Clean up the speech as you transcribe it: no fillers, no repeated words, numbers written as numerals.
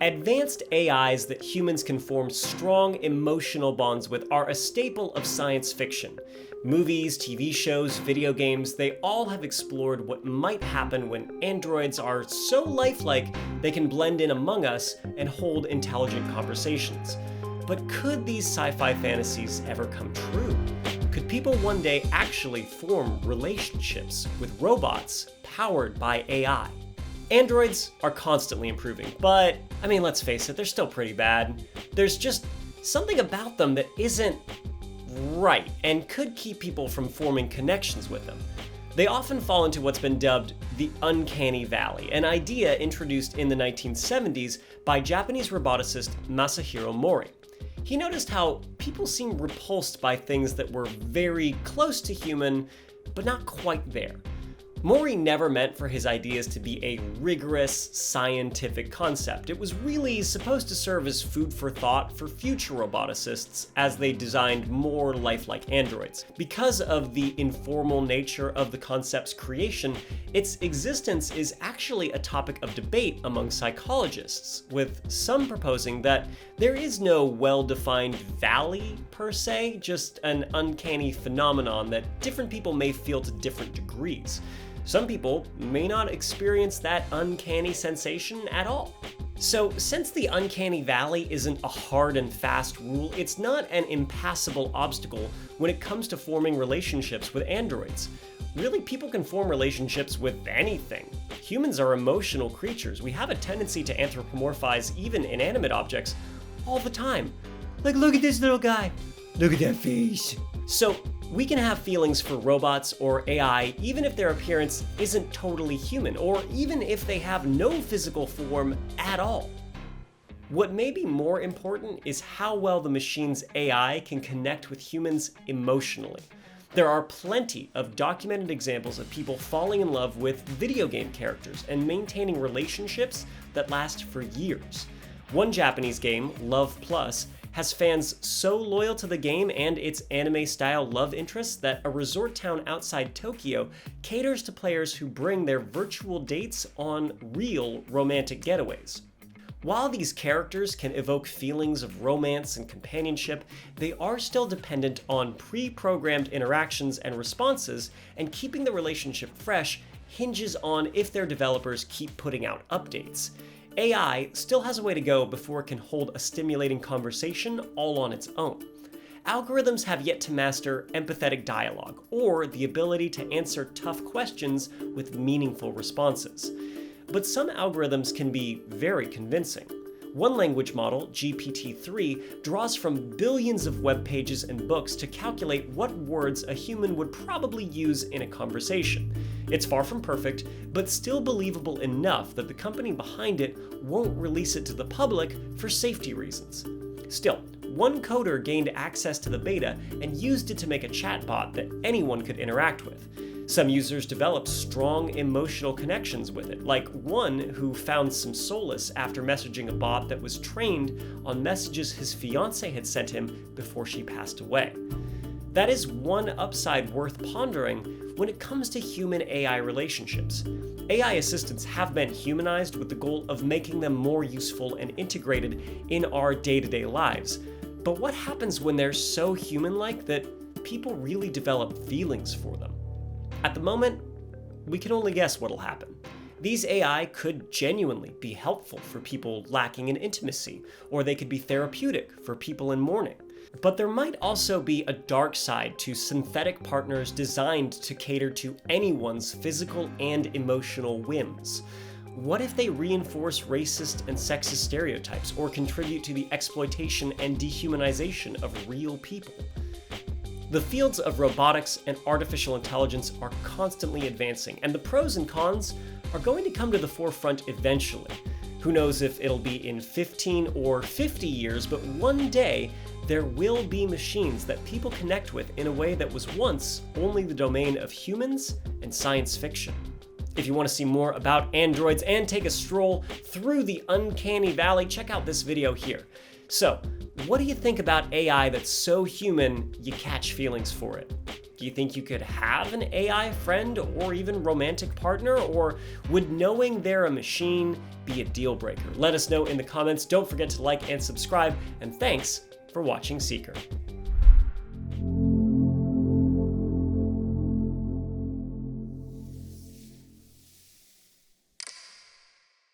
Advanced AIs that humans can form strong emotional bonds with are a staple of science fiction. Movies, TV shows, video games, they all have explored what might happen when androids are so lifelike they can blend in among us and hold intelligent conversations. But could these sci-fi fantasies ever come true? Could people one day actually form relationships with robots powered by AI? Androids are constantly improving, but let's face it, they're still pretty bad. There's just something about them that isn't right and could keep people from forming connections with them. They often fall into what's been dubbed the Uncanny Valley, an idea introduced in the 1970s by Japanese roboticist Masahiro Mori. He noticed how people seem repulsed by things that were very close to human, but not quite there. Mori never meant for his ideas to be a rigorous scientific concept. It was really supposed to serve as food for thought for future roboticists as they designed more lifelike androids. Because of the informal nature of the concept's creation, its existence is actually a topic of debate among psychologists, with some proposing that there is no well-defined valley per se, just an uncanny phenomenon that different people may feel to different degrees. Some people may not experience that uncanny sensation at all. So, since the Uncanny Valley isn't a hard and fast rule, it's not an impassable obstacle when it comes to forming relationships with androids. Really, people can form relationships with anything. Humans are emotional creatures. We have a tendency to anthropomorphize even inanimate objects all the time. Like, look at this little guy. Look at that face. So, we can have feelings for robots or AI even if their appearance isn't totally human, or even if they have no physical form at all. What may be more important is how well the machine's AI can connect with humans emotionally. There are plenty of documented examples of people falling in love with video game characters and maintaining relationships that last for years. One Japanese game, Love Plus, has fans so loyal to the game and its anime-style love interests that a resort town outside Tokyo caters to players who bring their virtual dates on real romantic getaways. While these characters can evoke feelings of romance and companionship, they are still dependent on pre-programmed interactions and responses, and keeping the relationship fresh hinges on if their developers keep putting out updates. AI still has a way to go before it can hold a stimulating conversation all on its own. Algorithms have yet to master empathetic dialogue, or the ability to answer tough questions with meaningful responses. But some algorithms can be very convincing. One language model, GPT-3, draws from billions of web pages and books to calculate what words a human would probably use in a conversation. It's far from perfect, but still believable enough that the company behind it won't release it to the public for safety reasons. Still, one coder gained access to the beta and used it to make a chatbot that anyone could interact with. Some users developed strong emotional connections with it, like one who found some solace after messaging a bot that was trained on messages his fiancée had sent him before she passed away. That is one upside worth pondering when it comes to human-AI relationships. AI assistants have been humanized with the goal of making them more useful and integrated in our day-to-day lives. But what happens when they're so human-like that people really develop feelings for them? At the moment, we can only guess what'll happen. These AI could genuinely be helpful for people lacking in intimacy, or they could be therapeutic for people in mourning. But there might also be a dark side to synthetic partners designed to cater to anyone's physical and emotional whims. What if they reinforce racist and sexist stereotypes, or contribute to the exploitation and dehumanization of real people? The fields of robotics and artificial intelligence are constantly advancing, and the pros and cons are going to come to the forefront eventually. Who knows if it'll be in 15 or 50 years, but one day there will be machines that people connect with in a way that was once only the domain of humans and science fiction. If you want to see more about androids and take a stroll through the Uncanny Valley, check out this video here. So, what do you think about AI that's so human you catch feelings for it? Do you think you could have an AI friend or even romantic partner? Or would knowing they're a machine be a deal breaker? Let us know in the comments. Don't forget to like and subscribe. And thanks for watching Seeker.